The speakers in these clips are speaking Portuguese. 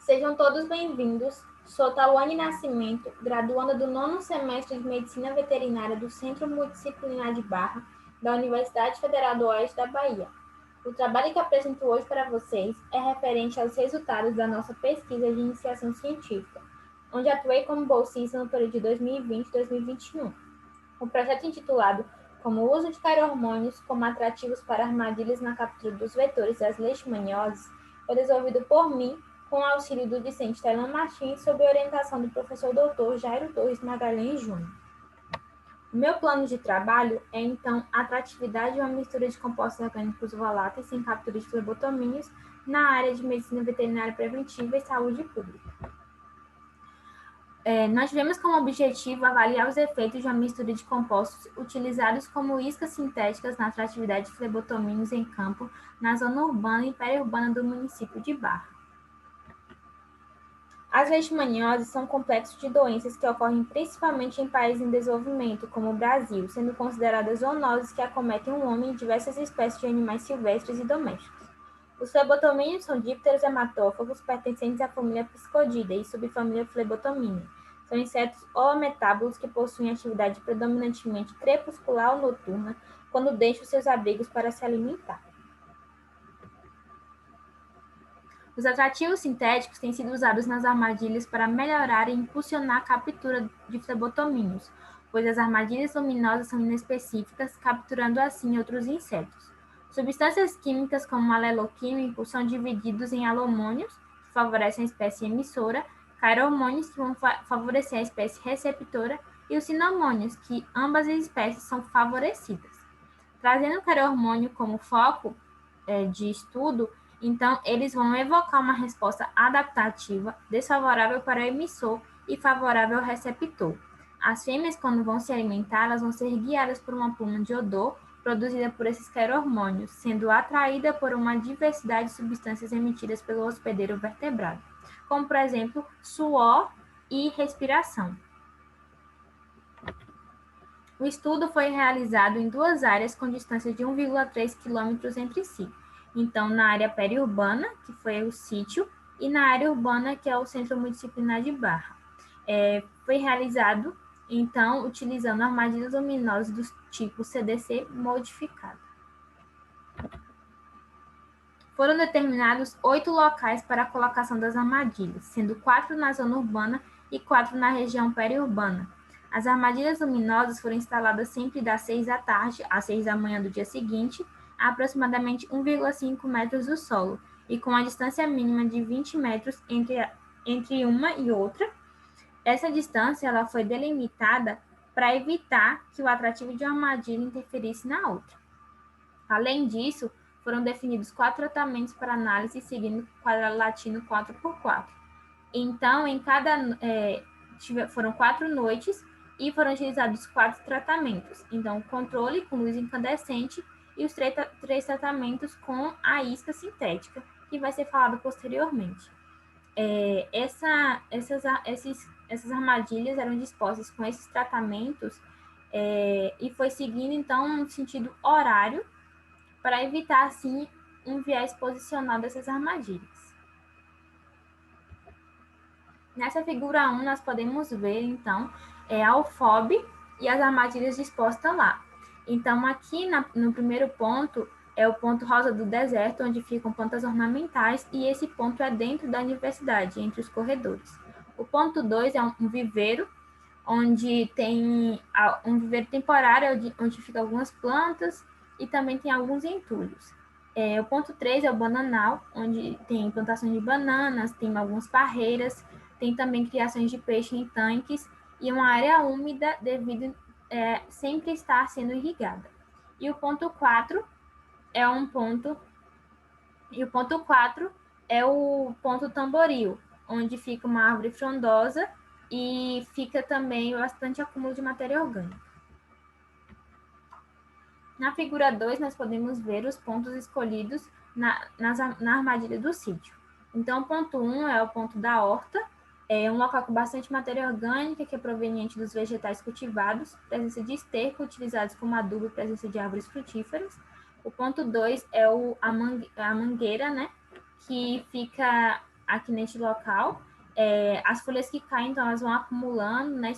Sejam todos bem-vindos. Sou Tawane Nascimento, graduanda do 9º semestre de Medicina Veterinária do Centro Multidisciplinar de Barra, da Universidade Federal do Oeste da Bahia. O trabalho que apresento hoje para vocês é referente aos resultados da nossa pesquisa de iniciação científica, onde atuei como bolsista no período de 2020 e 2021. O projeto intitulado Como o uso de carohormônios como atrativos para armadilhas na captura dos vetores das leishmanioses foi desenvolvido por mim com o auxílio do discente Tailan Martins sob a orientação do professor Dr. Jairo Torres Magalhães Júnior. O meu plano de trabalho é, então, a atratividade de uma mistura de compostos orgânicos voláteis sem captura de flebotomínios na área de medicina veterinária preventiva e saúde pública. Nós tivemos como objetivo avaliar os efeitos de uma mistura de compostos utilizados como iscas sintéticas na atratividade de flebotomínios em campo na zona urbana e periurbana do município de Barra. As leishmanioses são complexos de doenças que ocorrem principalmente em países em desenvolvimento, como o Brasil, sendo consideradas zoonoses que acometem o homem e diversas espécies de animais silvestres e domésticos. Os flebotomínios são dípteros hematófagos pertencentes à família Piscodidae e subfamília Flebotomini. São insetos holometábulos que possuem atividade predominantemente crepuscular ou noturna, quando deixam seus abrigos para se alimentar. Os atrativos sintéticos têm sido usados nas armadilhas para melhorar e impulsionar a captura de flebotomínios, pois as armadilhas luminosas são inespecíficas, capturando assim outros insetos. Substâncias químicas como o aleloquímico são divididos em halomônios, que favorecem a espécie emissora, carohormônios, que vão favorecer a espécie receptora, e os cinomônios, que ambas as espécies são favorecidas. Trazendo o carohormônio como foco de estudo, então eles vão evocar uma resposta adaptativa, desfavorável para o emissor e favorável ao receptor. As fêmeas, quando vão se alimentar, elas vão ser guiadas por uma pluma de odor produzida por esses carohormônios, sendo atraída por uma diversidade de substâncias emitidas pelo hospedeiro vertebrado, como, por exemplo, suor e respiração. O estudo foi realizado em duas áreas com distância de 1,3 km entre si. Então, na área periurbana, que foi o sítio, e na área urbana, que é o Centro Multidisciplinar de Barra. Foi realizado, então, utilizando armadilhas luminosas do tipo CDC modificado. Foram determinados 8 locais para a colocação das armadilhas, sendo 4 na zona urbana e 4 na região periurbana. As armadilhas luminosas foram instaladas sempre das 6 da tarde às 6 da manhã do dia seguinte, a aproximadamente 1,5 metros do solo, e com a distância mínima de 20 metros entre uma e outra. Essa distância ela foi delimitada para evitar que o atrativo de uma armadilha interferisse na outra. Além disso, foram definidos 4 tratamentos para análise seguindo o quadrado latino 4x4. Então, foram 4 noites e foram utilizados 4 tratamentos. Então, controle com luz incandescente e os 3 tratamentos com a isca sintética, que vai ser falado posteriormente. Essas armadilhas eram dispostas com esses tratamentos e foi seguindo, então, um sentido horário para evitar, assim, um viés posicional dessas armadilhas. Nessa figura 1, nós podemos ver, então, a UFOB e as armadilhas dispostas lá. Então, aqui no primeiro ponto, é o ponto rosa do deserto, onde ficam plantas ornamentais, e esse ponto é dentro da universidade, entre os corredores. O ponto 2 é um viveiro, onde tem um viveiro temporário, onde ficam algumas plantas, e também tem alguns entulhos. O ponto 3 é o bananal, onde tem plantações de bananas, tem algumas parreiras, tem também criações de peixe em tanques e uma área úmida devido sempre estar sendo irrigada. E o ponto 4 é o ponto tamboril, onde fica uma árvore frondosa e fica também bastante acúmulo de matéria orgânica. Na figura 2, nós podemos ver os pontos escolhidos na armadilha do sítio. Então, o ponto 1 é o ponto da horta, é um local com bastante matéria orgânica que é proveniente dos vegetais cultivados, presença de esterco utilizados como adubo e presença de árvores frutíferas. O ponto 2 é a mangueira, né, que fica aqui neste local. As folhas que caem, então, elas vão acumulando, né,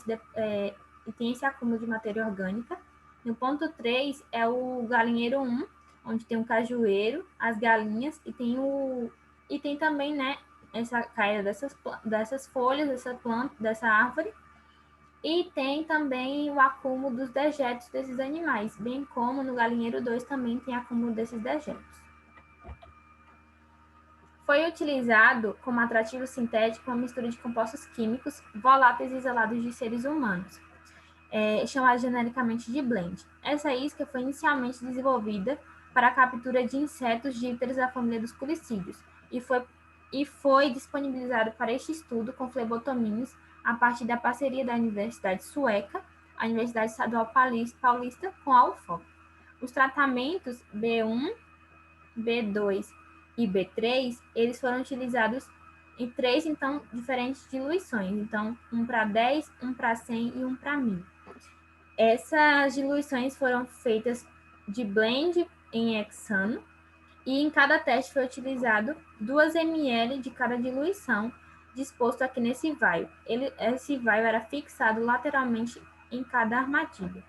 e tem esse acúmulo de matéria orgânica. No ponto 3 é o galinheiro 1, onde tem um cajueiro, as galinhas, e tem também, né, essa caída dessas folhas, dessa planta, dessa árvore, e tem também o acúmulo dos dejetos desses animais, bem como no galinheiro 2 também tem acúmulo desses dejetos. Foi utilizado como atrativo sintético uma mistura de compostos químicos voláteis isolados de seres humanos, chamada genericamente de blend. Essa isca foi inicialmente desenvolvida para a captura de insetos dípteros da família dos culicídeos e foi disponibilizado para este estudo com flebotomínios a partir da parceria da Universidade Sueca, a Universidade Estadual Paulista, com a UFOP. Os tratamentos B1, B2 e B3, eles foram utilizados em 3, então, diferentes diluições. Então, 1 para 10, 1 para 100 e 1 para 1000. Essas diluições foram feitas de blend em hexano e em cada teste foi utilizado 2 ml de cada diluição, disposto aqui nesse vaio. Esse vaio era fixado lateralmente em cada armadilha.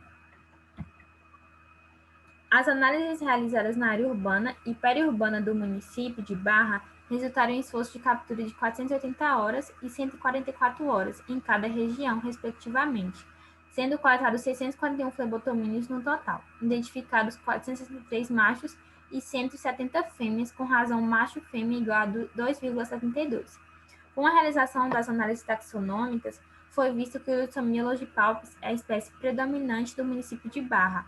As análises realizadas na área urbana e periurbana do município de Barra resultaram em esforço de captura de 480 horas e 144 horas em cada região, respectivamente, sendo coletados 641 flebotomínios no total, identificados 463 machos e 170 fêmeas, com razão macho-fêmea igual a 2,72. Com a realização das análises taxonômicas, foi visto que o Lussamia longipalpis é a espécie predominante do município de Barra.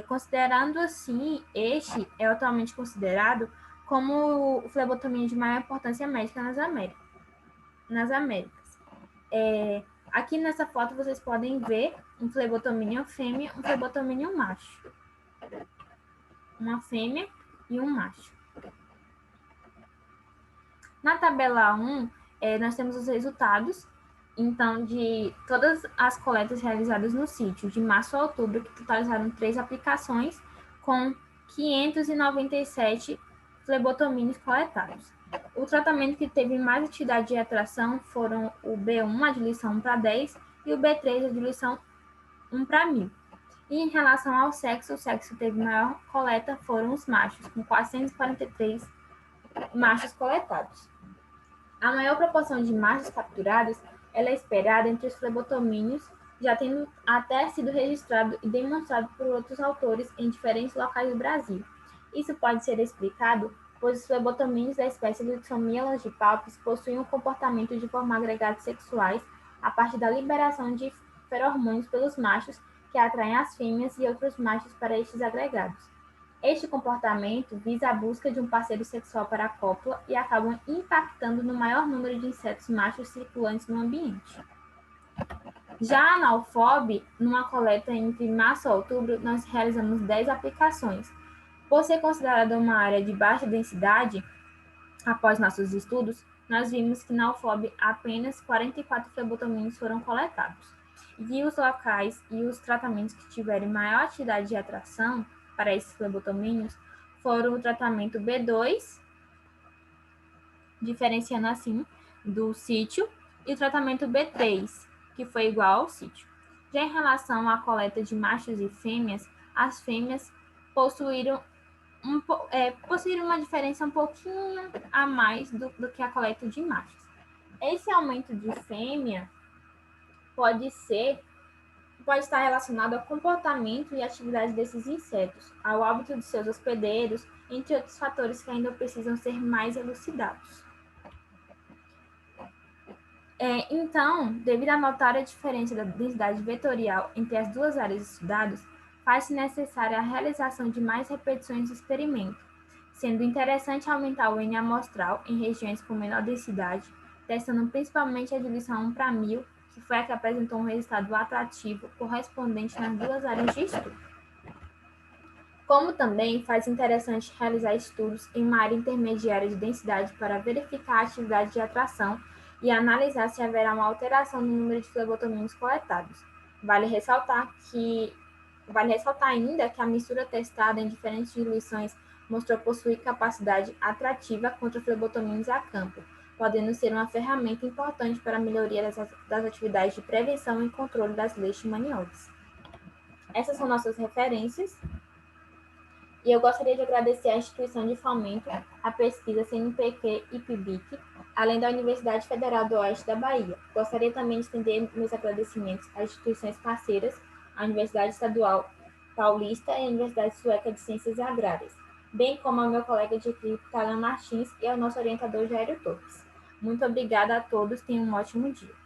Considerando assim, este é atualmente considerado como o flebotomínio de maior importância médica nas Américas. Aqui nessa foto vocês podem ver um flebotomínio fêmea, um flebotomínio macho. Uma fêmea e um macho. Na tabela 1, nós temos os resultados, então, de todas as coletas realizadas no sítio, de março a outubro, que totalizaram 3 aplicações, com 597 flebotomínios coletados. O tratamento que teve mais atividade de atração foram o B1, a diluição 1 para 10, e o B3, a diluição 1 para 1000. E em relação ao sexo, o sexo que teve maior coleta foram os machos, com 443 machos coletados. A maior proporção de machos capturados ela é esperada entre os flebotomínios, já tendo até sido registrado e demonstrado por outros autores em diferentes locais do Brasil. Isso pode ser explicado pois os flebotomínios da espécie Lussamia longipalpis possuem um comportamento de formar agregados sexuais a partir da liberação de feromônios pelos machos que atraem as fêmeas e outros machos para estes agregados. Este comportamento visa a busca de um parceiro sexual para a cópula e acabam impactando no maior número de insetos machos circulantes no ambiente. Já na UFOB, numa coleta entre março e outubro, nós realizamos 10 aplicações. Por ser considerada uma área de baixa densidade, após nossos estudos, nós vimos que na UFOB apenas 44 flebotomínios foram coletados. E os locais e os tratamentos que tiverem maior atividade de atração para esses flebotomínios foram o tratamento B2, diferenciando assim do sítio, e o tratamento B3, que foi igual ao sítio. Já em relação à coleta de machos e fêmeas, as fêmeas possuíram uma diferença um pouquinho a mais do que a coleta de machos. Esse aumento de fêmea pode estar relacionado ao comportamento e atividade desses insetos, ao hábito de seus hospedeiros, entre outros fatores que ainda precisam ser mais elucidados. Então, devido à notória diferença da densidade vetorial entre as duas áreas estudadas, faz-se necessária a realização de mais repetições do experimento, sendo interessante aumentar o N amostral em regiões com menor densidade, testando principalmente a diluição 1 para 1000, que foi a que apresentou um resultado atrativo correspondente nas duas áreas de estudo. Como também faz interessante realizar estudos em uma área intermediária de densidade para verificar a atividade de atração e analisar se haverá uma alteração no número de flebotomínios coletados. Vale ressaltar ainda que a mistura testada em diferentes diluições mostrou possuir capacidade atrativa contra flebotomínios a campo, podendo ser uma ferramenta importante para a melhoria das atividades de prevenção e controle das leishmanioses. Essas são nossas referências. E eu gostaria de agradecer à instituição de fomento à pesquisa CNPq e PIBIC, além da Universidade Federal do Oeste da Bahia. Gostaria também de estender meus agradecimentos às instituições parceiras, à Universidade Estadual Paulista e à Universidade Sueca de Ciências Agrárias, bem como ao meu colega de equipe, Talan Martins, e ao nosso orientador, Jairo Torres. Muito obrigada a todos, tenham um ótimo dia.